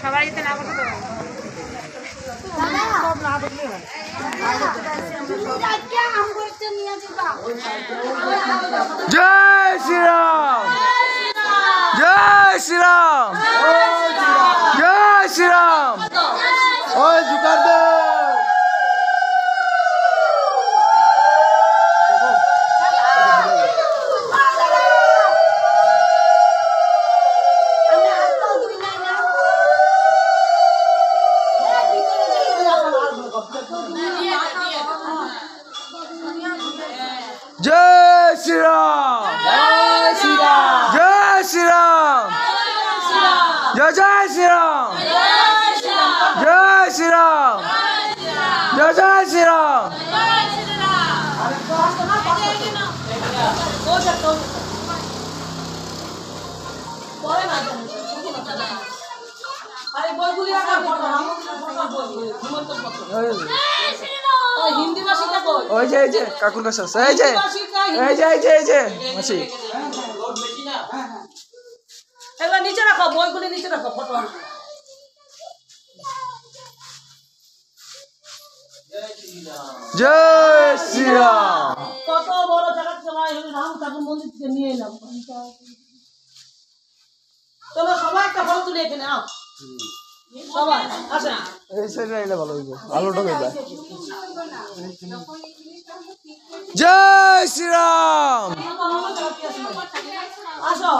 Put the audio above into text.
সবাই এতে না বলতে জয় শ্রীরাম জয় শ্রীরাম জয় শ্রীরাম ওই জুকার দে जय श्री राम जय श्री राम जय श्री राम जय जय श्री राम जय श्री राम जय जय श्री राम হিন্দি ভাষীটা কই ওই যে কাকুর কাছে আছে এই যে মাসি এগুলো নিচে রাখো বইগুলি নিচে রাখো ফটো জয় শ্রী রাম কত বড় জায়গা সময় রাম ঠাকুর মন্দির থেকে নিয়ে এলাম চলো সবাই একটা ফটো তুলে এখানে আও সবাই আসেন এই সাইডে আইলে ভালো হইবে আলোটা হইবে জয় শ্রী রাম আসো